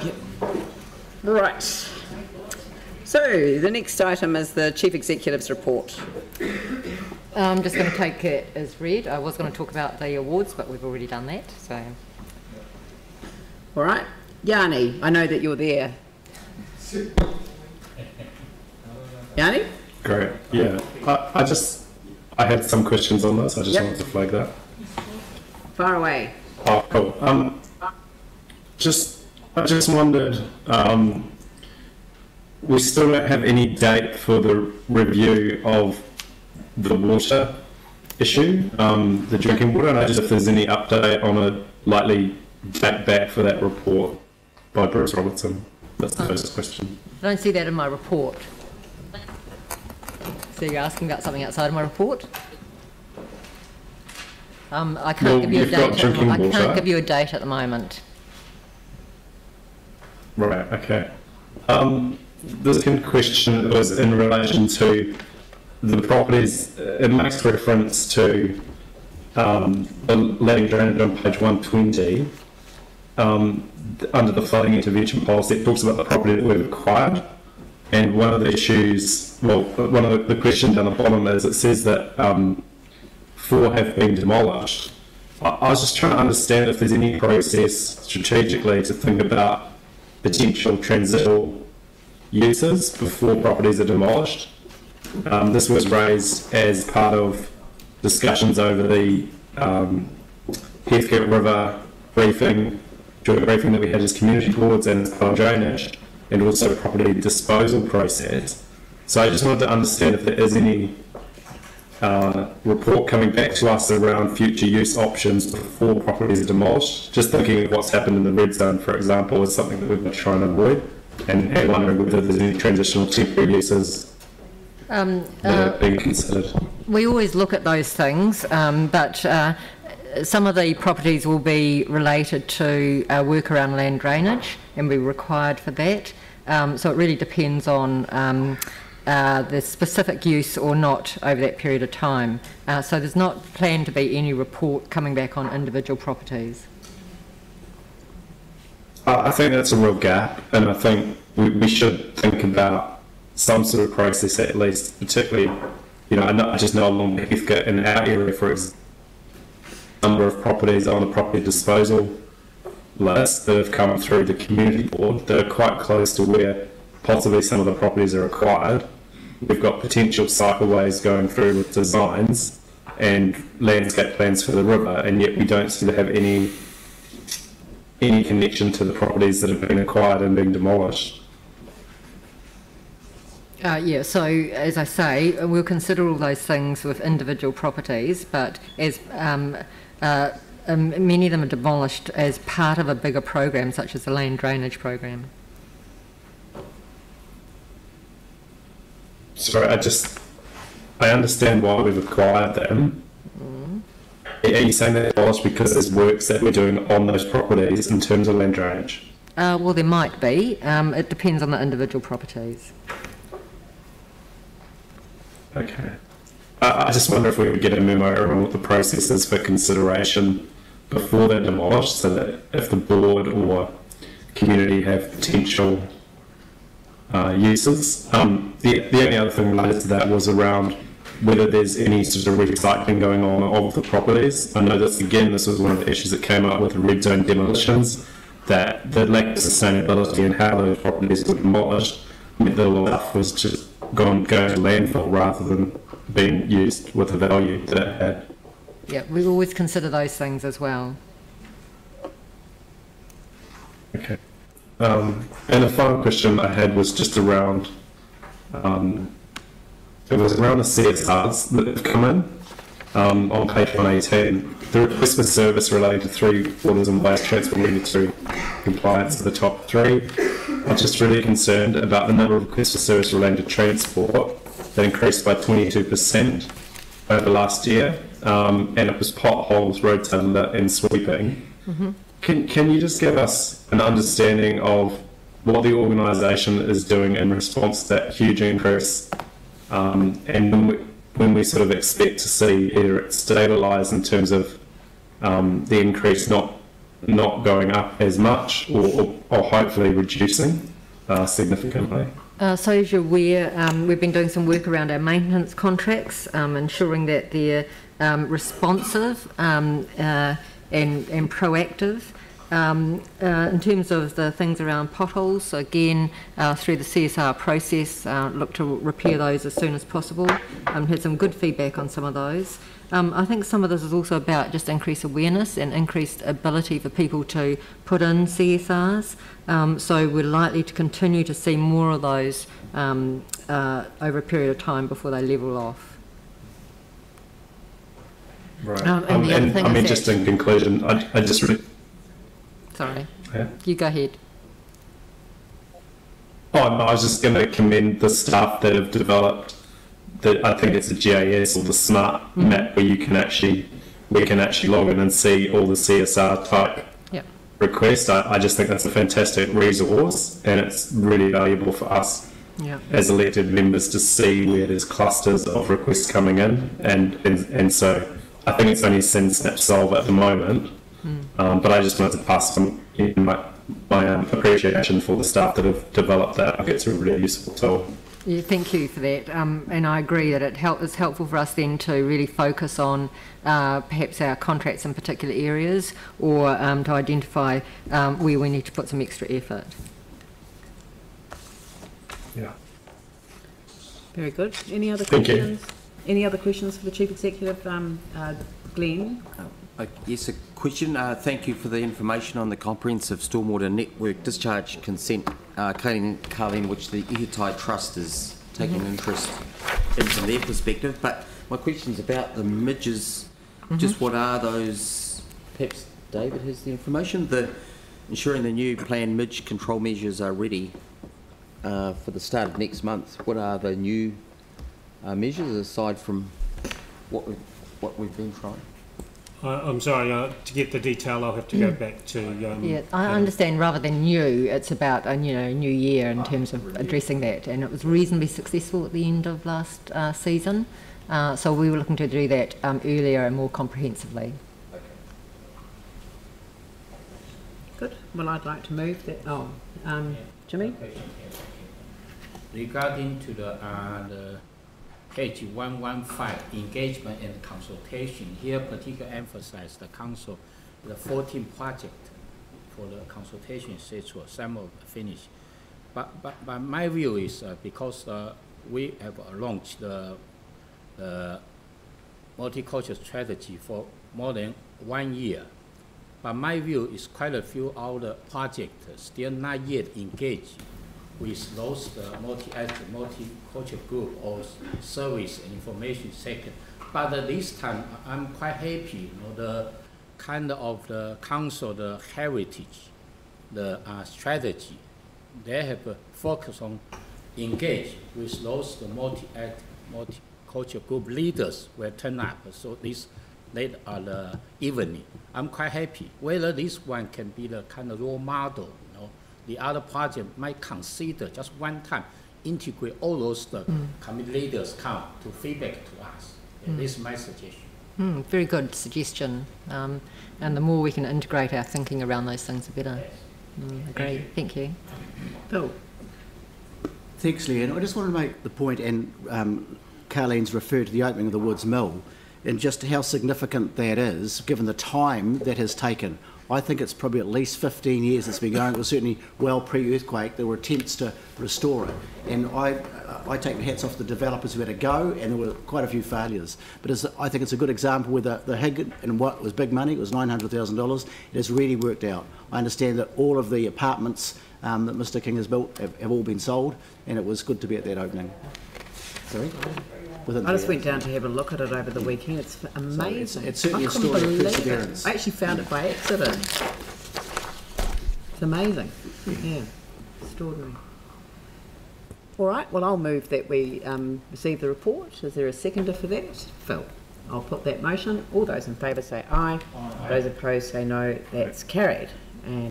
Yep. Right. So the next item is the Chief Executive's report. I'm just going to take it as read. I was going to talk about the awards, but we've already done that. So, all right, Yanni, I know that you're there. Yanni? Great. Yeah. I had some questions on this. I just wanted to flag that. Far away. Oh, cool. I just wondered. We still don't have any date for the review of the water issue, the drinking water, and I just if there's any update on a likely date back for that report by Bruce Robertson. That's the first question. I don't see that in my report. So you're asking about something outside of my report? I can't give you a date. I can't give you a date at the moment. Right. Okay. The second question was in relation to the properties. It makes reference to the land drainage on page 120. Under the flooding intervention policy, it talks about the property that we've acquired. And one of the issues, well, one of the questions down the bottom is it says that 4 have been demolished. I was just trying to understand if there's any process strategically to think about potential transitional uses before properties are demolished. This was raised as part of discussions over the Heathcote River briefing, joint briefing that we had as community boards and as part of drainage, and also property disposal process. So I just wanted to understand if there is any report coming back to us around future use options before properties are demolished. Just thinking of what's happened in the red zone, for example, is something that we've been trying to avoid, and wondering whether there's any transitional temporary uses that are being considered. We always look at those things, but some of the properties will be related to work around land drainage and be required for that. So it really depends on the specific use or not over that period of time. So there's not planned to be any report coming back on individual properties. I think that's a real gap, and I think we should think about some sort of process at least, particularly, you know, I just know along the Heathcote in our area, for example, number of properties on the property disposal list that have come through the community board that are quite close to where possibly some of the properties are acquired. We've got potential cycleways going through with designs and landscape plans for the river, and yet we don't seem to have any connection to the properties that have been acquired and been demolished. Yeah, so as I say, we'll consider all those things with individual properties, but as many of them are demolished as part of a bigger program, such as the land drainage program. So I understand why we've acquired them. Are you saying they're demolished because there's works that we're doing on those properties in terms of land drainage? Well, there might be. It depends on the individual properties. Okay. I just wonder if we would get a memo around what the process is for consideration before they're demolished, so that if the board or community have potential uses. The only other thing related to that was around whether there's any sort of recycling going on of the properties. I know that, again, this was one of the issues that came up with the red zone demolitions, that the lack of sustainability and how those properties were demolished meant that a lot of stuff was just going to landfill rather than being used with the value that it had. Yeah, we always consider those things as well. Okay. And the final question I had was just around, it was around the CSRs that have come in on page 118. The request for service relating to 3 waters and waste transport regulatory compliance are the top 3. I'm just really concerned about the number of requests for service relating to transport that increased by 22% over last year, and it was potholes, roadside lit and sweeping. Can you just give us an understanding of what the organisation is doing in response to that huge increase, and when we sort of expect to see either it stabilise in terms of the increase not not going up as much, or hopefully reducing significantly. So as you're aware, we've been doing some work around our maintenance contracts, ensuring that they're responsive and proactive. In terms of the things around potholes, again, through the CSR process, look to repair those as soon as possible. Had some good feedback on some of those. I think some of this is also about just increased awareness and increased ability for people to put in CSRs. So we're likely to continue to see more of those over a period of time before they level off. Right. And just in conclusion, I just... Sorry. Yeah. You go ahead. Oh, no, I was just going to commend the staff that have developed I think it's a GIS or the smart map where we can actually log in and see all the CSR type requests. I just think that's a fantastic resource, and it's really valuable for us as elected members to see where there's clusters of requests coming in, and so I think it's only Snap Solve at the moment. But I just wanted to pass on my appreciation for the staff that have developed that. I think it's a really useful tool. Yeah, thank you for that, and I agree that it's helpful for us then to really focus on perhaps our contracts in particular areas, or to identify where we need to put some extra effort. Yeah. Very good. Any other questions? Any other questions for the Chief Executive, Glenn? Yes, a question. Thank you for the information on the comprehensive stormwater network discharge consent, Carleen, which the Ihitai Trust is taking interest in from their perspective. But my question is about the midges. Just what are those? Perhaps David has the information. Ensuring the new planned midge control measures are ready for the start of next month. What are the new measures aside from what we've been trying? I'm sorry, to get the detail I'll have to go back to... I understand rather than new, it's about a new year in terms of addressing that, and it was reasonably successful at the end of last season, so we were looking to do that earlier and more comprehensively. Good. Well, I'd like to move that... Jimmy? Regarding to the page 115, engagement and consultation. Here, particularly emphasize the council, the 14 project for the consultation, etc. Some of finished, but my view is because we have launched the multicultural strategy for more than 1 year. But my view is quite a few other projects still not yet engaged with those multi-ethnic, multicultural group or service and information sector. But this time, I'm quite happy, the kind of the council, the heritage, the strategy, they have focused on engage with those multi-ethnic, multicultural group leaders will turn up. So this late at the evening, I'm quite happy. Whether this one can be the kind of role model, the other project might consider just one time integrate all those committee leaders come to feedback to us. This is my suggestion. Very good suggestion. And the more we can integrate our thinking around those things, the better. Agree. Thank you. Phil. Thanks, Leanne. I just want to make the point, and Carleen's referred to the opening of the Woods Mill, and just how significant that is, given the time that has taken. I think it's probably at least 15 years it's been going. It was certainly well pre-earthquake. There were attempts to restore it. And I take the hats off the developers who had a go, and there were quite a few failures. But I think it's a good example where the HIG, and what was big money, it was $900,000, it has really worked out. I understand that all of the apartments that Mr King has built have all been sold, and it was good to be at that opening. Sorry? I just went down to have a look at it over the weekend. It's amazing. So it's certainly a story of perseverance. I actually found it by accident. It's amazing. Yeah, extraordinary. All right, well, I'll move that we receive the report. Is there a seconder for that? Phil. I'll put that motion. All those in favour say aye. Those opposed say no. That's carried. And